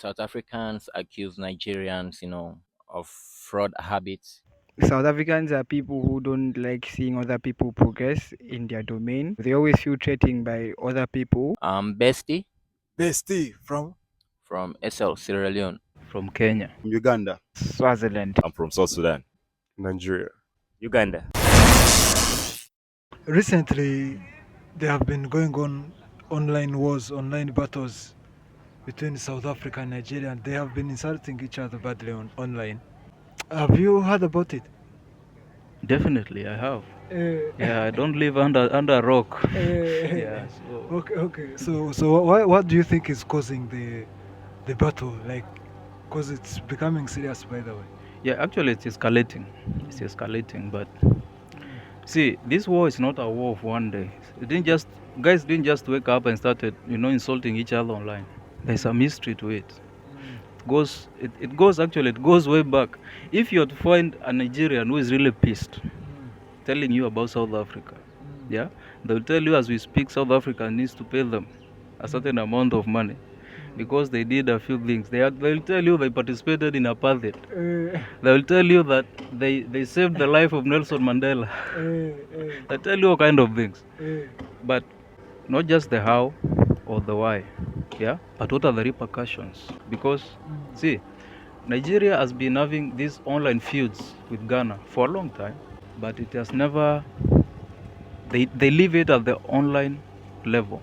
South Africans accuse Nigerians, of fraud habits. South Africans are people who don't like seeing other people progress in their domain. They always feel threatened by other people. Bestie Bestie from from SL Sierra Leone. From Kenya, From Uganda. Swaziland. I'm from South Sudan. Nigeria. Uganda. recently there have been going on online wars, online battles between South Africa and Nigeria, and they have been insulting each other badly online. Have you heard about it? Definitely, I have. Uh, Yeah, I don't live under a rock. uh, Yeah, so okay. So what do you think is causing the battle? Like, because it's becoming serious, by the way. yeah, actually, it's escalating. It's escalating, but see, this war is not a war of one day. It didn't just guys didn't just wake up and started, insulting each other online. There's a mystery to it. It goes way back. If you to find a Nigerian who is really pissed, telling you about South Africa, yeah, they'll tell you as we speak, South Africa needs to pay them a certain amount of money because they did a few things. They'll tell you they participated in apartheid. They'll tell you that they saved the life of Nelson Mandela. They tell you all kind of things, but not just the how or the why, yeah, but what are the repercussions? Because see, Nigeria has been having these online feuds with Ghana for a long time, but it has never. They leave it at the online level.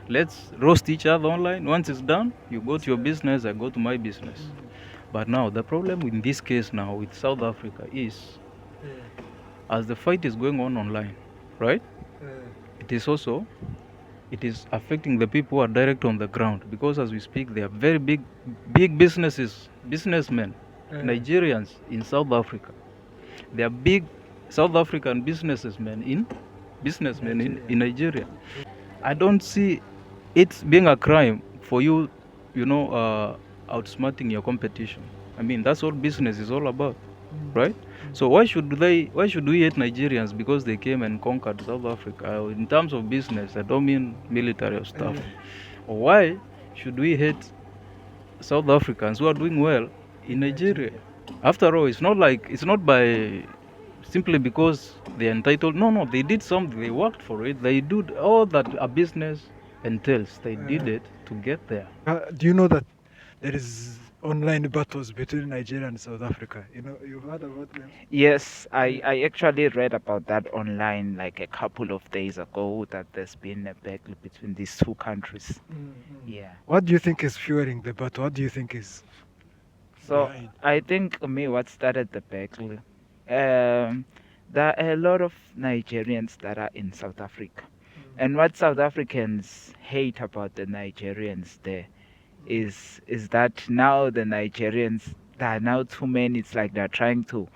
Let's roast each other online. Once it's done, you go to your business, I go to my business. But now the problem in this case now with South Africa is, as the fight is going on online, right? It is affecting the people who are direct on the ground, because as we speak, they are very big businessmen, Nigerians in South Africa. They are big South African businessmen in Nigeria. I don't see it being a crime for you, outsmarting your competition. I mean, that's what business is all about, right? So why should we hate Nigerians because they came and conquered South Africa? In terms of business, I don't mean military or stuff. Or why should we hate South Africans who are doing well in Nigeria? After all, it's not by simply because they're entitled. No, they did something. They worked for it. They did all that a business entails. They did it to get there. Do you know that there is online battles between Nigeria and South Africa? You've heard about them? Yes, I actually read about that online like a couple of days ago that there's been a battle between these two countries. Yeah. What do you think is fueling the battle? What do you think is So behind? I think what started the battle, there are a lot of Nigerians that are in South Africa. And what South Africans hate about the Nigerians there is that now the Nigerians, there are now too many. It's like they're trying to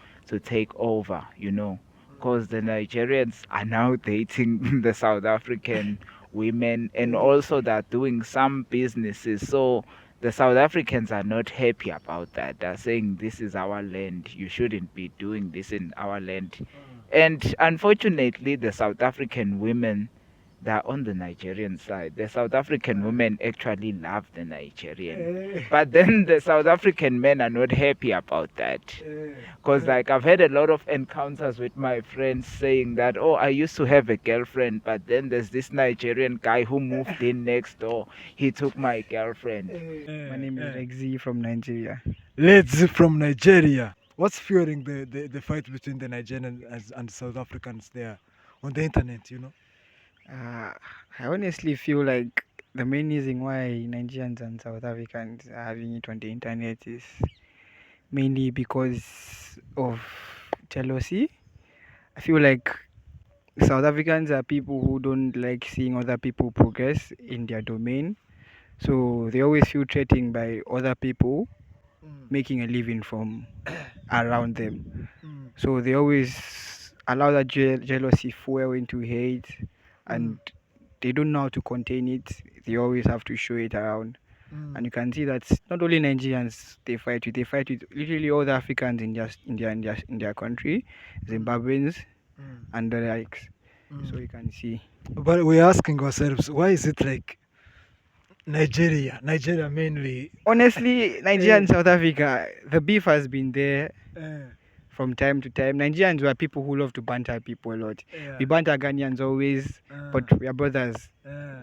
take over, because the Nigerians are now dating the South African women, and also they're doing some businesses. So the South Africans are not happy about that. They're saying this is our land. You shouldn't be doing this in our land. And unfortunately, the South African women, they're on the Nigerian side. The South African women actually love the Nigerian. But then the South African men are not happy about that. Because, like, I've had a lot of encounters with my friends saying that, oh, I used to have a girlfriend, but then there's this Nigerian guy who moved in next door. He took my girlfriend. My name is Rexy from Nigeria. Let's from Nigeria. What's fueling the fight between the Nigerians and South Africans there on the internet? I honestly feel like the main reason why Nigerians and South Africans are having it on the internet is mainly because of jealousy. I feel like South Africans are people who don't like seeing other people progress in their domain. So they always feel threatened by other people making a living from around them. So they always allow that jealousy fuel into hate, and they don't know how to contain it. They always have to show it around. And you can see that not only Nigerians they fight with literally all the Africans in their country, Zimbabweans and the likes. So you can see. But we're asking ourselves, why is it like Nigeria mainly. Honestly, Nigeria and Eh, South Africa, the beef has been there eh, from time to time. Nigerians were people who love to banter people a lot. yeah. We banter Ghanaians always, but we are brothers.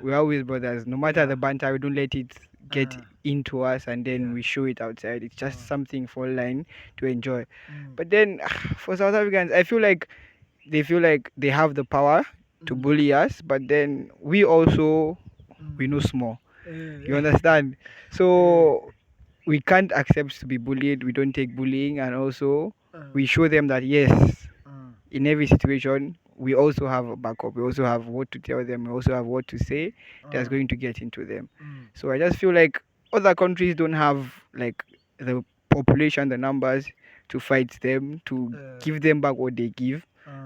We're always brothers. No matter the banter, we don't let it get into us and then Yeah. we show it outside. It's just something for online to enjoy. Mm. But then for South Africans, I feel like they have the power to bully us, but then we also we know small. You understand? So we can't accept to be bullied. We don't take bullying, and also we show them that yes, in every situation we also have a backup. We also have what to tell them. We also have what to say that's going to get into them. So I just feel like other countries don't have like the population, the numbers to fight them, to give them back what they give.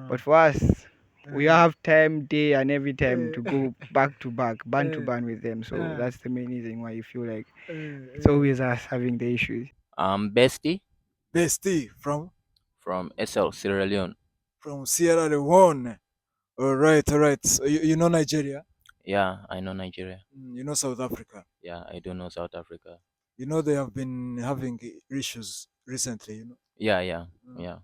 But for us, we have time, day, and every time to go back to back, band to band with them. So that's the main reason why you feel like it's always us having the issues. Bestie Bestie from SL Sierra Leone. from Sierra Leone. All right, all right. So you know Nigeria. Yeah, I know Nigeria. You know South Africa. Yeah, I do know South Africa. You know they have been having issues recently. You know. Yeah, yeah, Mm, yeah.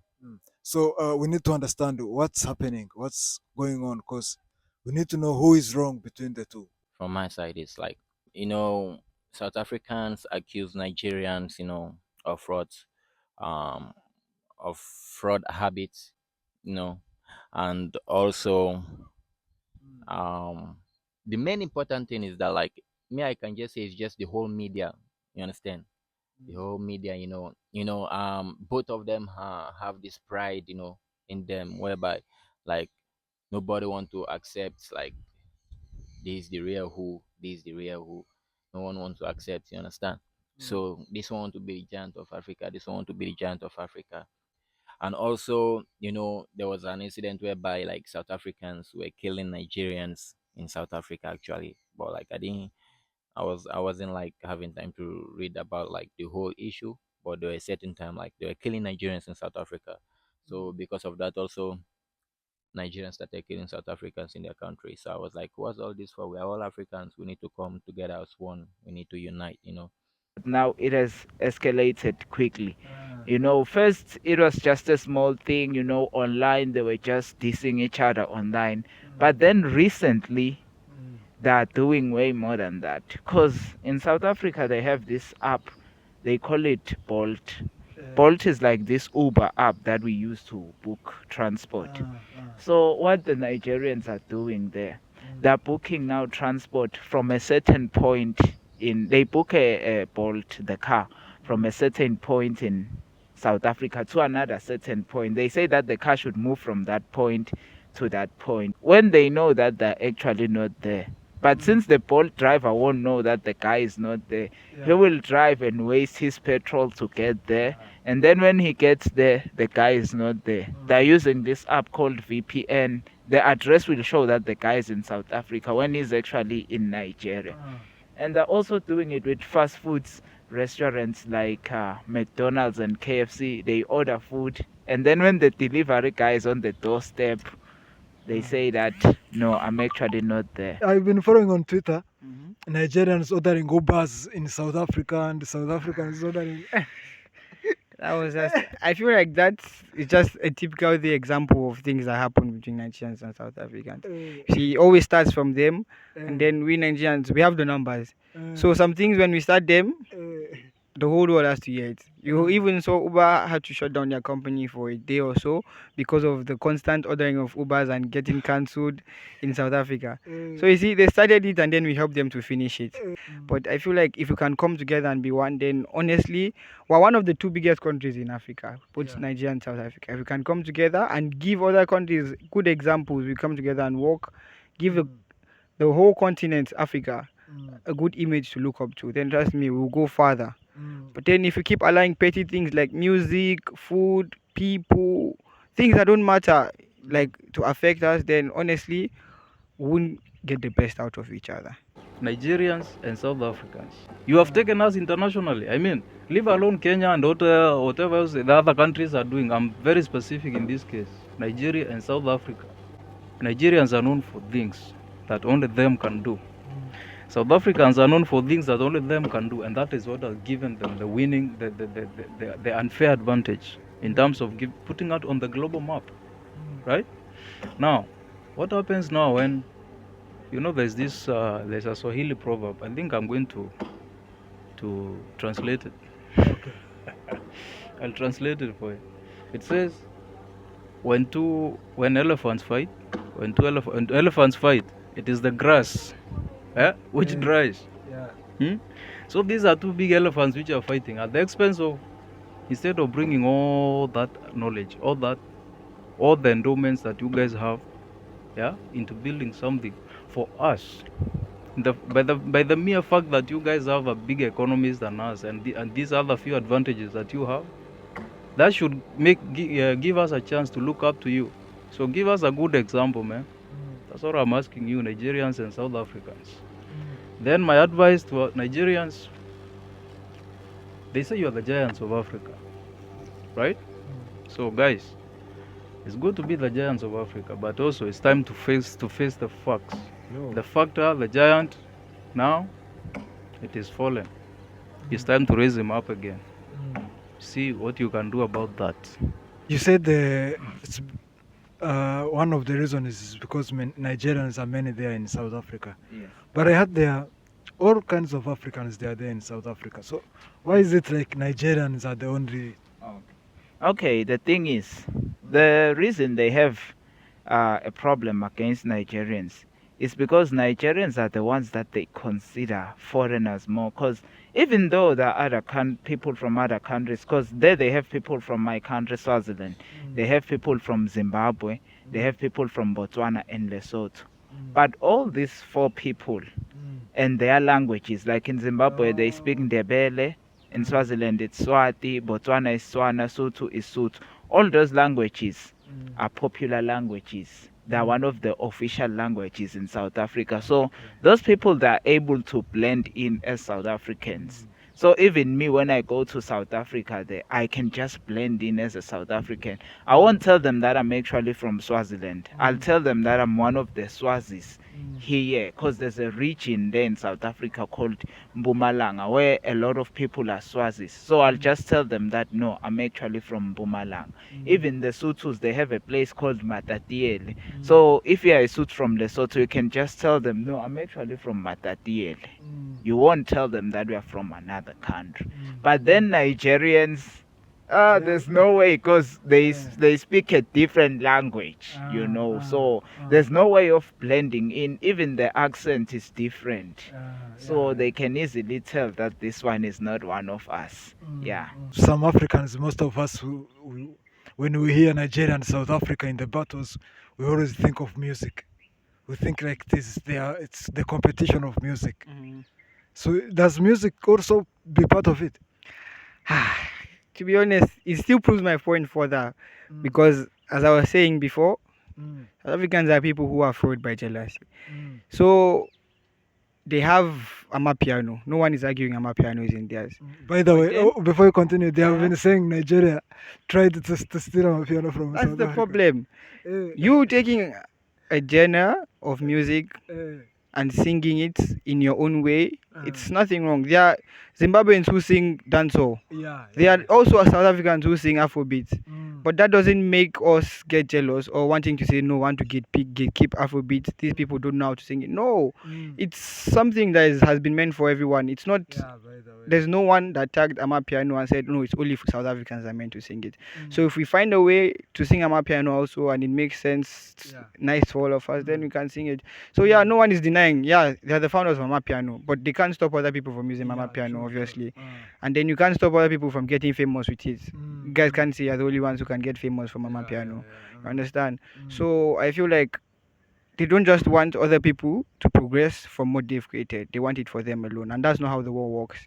So we need to understand what's happening, what's going on, because we need to know who is wrong between the two. From my side, it's like, you know, South Africans accuse Nigerians, of um, of fraud habits, you know, and also the main important thing is that, like, me, I can just say it's just the whole media. You understand? The whole media, both of them have this pride, in them, whereby, like, nobody want to accept, like, this is the real who, this is the real who. No one wants to accept. You understand? So this one want to be the giant of Africa. This one want to be the giant of Africa. And also, there was an incident whereby, like, South Africans were killing Nigerians in South Africa, actually. But, like, I wasn't like having time to read about, like, the whole issue. But there were a certain time, like, they were killing Nigerians in South Africa. So because of that, also Nigerians started killing South Africans in their country. So I was like, what's all this for? We are all Africans. We need to come together as one. We need to unite. Now it has escalated quickly. First it was just a small thing, online they were just dissing each other online. But then recently they are doing way more than that. Because in South Africa they have this app, they call it Bolt. Bolt is like this Uber app that we use to book transport. So what the Nigerians are doing there, they're booking now transport from a certain point they book a Bolt, the car, from a certain point in South Africa to another certain point. They say that the car should move from that point to that point when they know that they're actually not there. But since the Bolt driver won't know that the guy is not there, he will drive and waste his petrol to get there. And then when he gets there, the guy is not there. They're using this app called VPN. The address will show that the guy is in South Africa when he's actually in Nigeria. And they're also doing it with fast foods restaurants like McDonald's and KFC. They order food, and then when the delivery guy is on the doorstep, they say that no, I'm actually not there. I've been following on Twitter. Nigerians ordering Ubers in South Africa and South Africans ordering. That was just. I feel like that's it's just a typical the example of things that happen between Nigerians and South Africans. She always starts from them, and then we Nigerians we have the numbers. So some things when we start them, the whole world has to hear it. You even saw Uber had to shut down their company for a day or so because of the constant ordering of Ubers and getting cancelled in South Africa. So you see, they started it and then we helped them to finish it. But I feel like if we can come together and be one, then honestly, we're one of the two biggest countries in Africa, both Nigeria and South Africa. If we can come together and give other countries good examples, we come together and work, give the whole continent, Africa, a good image to look up to, then trust me, we'll go farther. But then if you keep allowing petty things like music, food, people, things that don't matter, like to affect us, then honestly, we won't get the best out of each other. Nigerians and South Africans. You have taken us internationally. I mean, leave alone Kenya and whatever else the other countries are doing. I'm very specific in this case. Nigeria and South Africa. Nigerians are known for things that only them can do. South Africans are known for things that only them can do, and that is what has given them the winning, the unfair advantage in terms of putting out on the global map, right? Now, what happens now when, there's this, there's a Swahili proverb. I think I'm going to translate it. Okay. I'll translate it for you. It says, when elephants fight, when elephants fight, it is the grass, which Yeah. dries. Yeah. Hmm? So these are two big elephants which are fighting at the expense of, instead of bringing all that knowledge, all the endowments that you guys have, into building something for us. By the mere fact that you guys have a bigger economies than us, and these other few advantages that you have, that should give us a chance to look up to you. So give us a good example, man. That's what I'm asking you, Nigerians and South Africans. Then my advice to Nigerians, they say you are the giants of Africa, right? So guys, it's good to be the giants of Africa, but also it's time to face the facts. No. The factor, the giant, now it is fallen. It's time to raise him up again. See what you can do about that. You said it's one of the reasons is because Nigerians are many there in South Africa. Yes. But I heard there are all kinds of Africans there in South Africa. So why is it like Nigerians are the only? Okay, the thing is, the reason they have a problem against Nigerians is because Nigerians are the ones that they consider foreigners more. Because even though there are other people from other countries, because there they have people from my country, Swaziland, they have people from Zimbabwe, they have people from Botswana and Lesotho. But all these four people and their languages, like in Zimbabwe, they speak Ndebele. In Swaziland, it's Swati. Botswana is Swana. Sotho is Sotho. All those languages are popular languages. They are one of the official languages in South Africa. So those people that are able to blend in as South Africans. So even me, when I go to South Africa, I can just blend in as a South African. I won't tell them that I'm actually from Swaziland. I'll tell them that I'm one of the Swazis here, because there's a region there in South Africa called Mpumalanga where a lot of people are Swazis. So I'll just tell them that no, I'm actually from Mpumalanga. Even the Sothos, they have a place called Matatiele. So if you are a Sotho from Lesotho, you can just tell them no, I'm actually from Matatiele. You won't tell them that we are from another country. But then Nigerians, there's no way, because they speak a different language, so there's no way of blending in. Even the accent is different, so they can easily tell that this one is not one of us. Some Africans, most of us, when we hear Nigeria and South Africa in the battles, we always think of music. We think like it's the competition of music. So does music also be part of it? To be honest, it still proves my point further because, as I was saying before, South Africans are people who are fraud by jealousy. So they have Amapiano. No one is arguing Amapiano is in theirs. By the But way, then- before you continue, they have been saying Nigeria tried to steal a piano from That's South the Africa. problem. Eh, You taking a genre of music eh, and singing it in your own way, Uh. it's nothing wrong. There are Zimbabweans who sing dancehall. yeah. There are also South Africans who sing Afrobeat. Mm. But that doesn't make us get jealous or wanting to say no, want to keep Afrobeat. These people don't know how to sing it. No, it's something that has been meant for everyone. It's not. Yeah, by the way. There's no one that tagged Amapiano and said no, it's only for South Africans that are meant to sing it. So if we find a way to sing Amapiano also and it makes sense, Yeah. nice for all of us, then we can sing it. So yeah, no one is denying. Yeah, they're the founders of Amapiano, but they can't stop other people from using Amapiano, obviously. And then you can't stop other people from getting famous with it. You guys can't say you're the only ones who can get famous from Amapiano. You understand? So I feel like they don't just want other people to progress from what they've created. They want it for them alone. And that's not how the world works.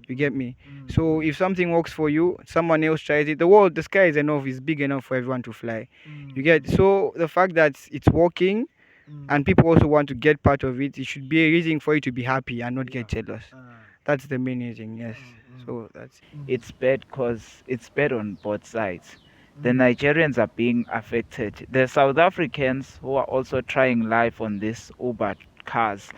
You get me? So if something works for you, someone else tries it. The sky is enough, is big enough for everyone to fly. You get? So the fact that it's working and people also want to get part of it, it should be a reason for you to be happy and not get jealous. That's the main reason, yes. So that's It's bad because it's bad on both sides. The Nigerians are being affected. The South Africans who are also trying life on this Uber cars,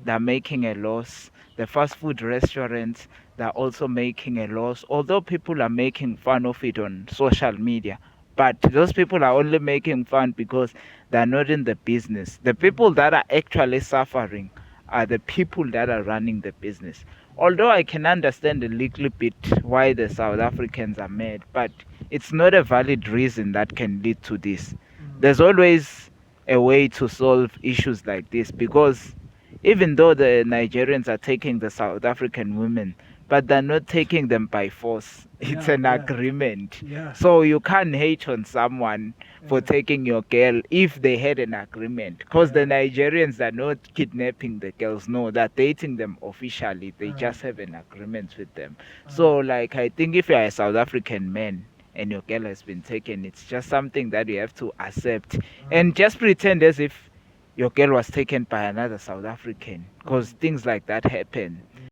they're making a loss. The fast food restaurants, they're also making a loss. Although people are making fun of it on social media, but those people are only making fun because they're not in the business. The people that are actually suffering are the people that are running the business. Although I can understand a little bit why the South Africans are mad, but it's not a valid reason that can lead to this. There's always a way to solve issues like this, because even though the Nigerians are taking the South African women, but they're not taking them by force. It's Yeah, an yeah, agreement. yeah, So you can't hate on someone for yeah, taking your girl if they had an agreement. Because the yeah. Nigerians are not kidnapping the girls. No, they're dating them officially. They Uh, just have an agreement with them. uh, So, like, I think if you're a South African man and your girl has been taken, it's just something that you have to accept and just pretend as if your girl was taken by another South African, because things like that happen.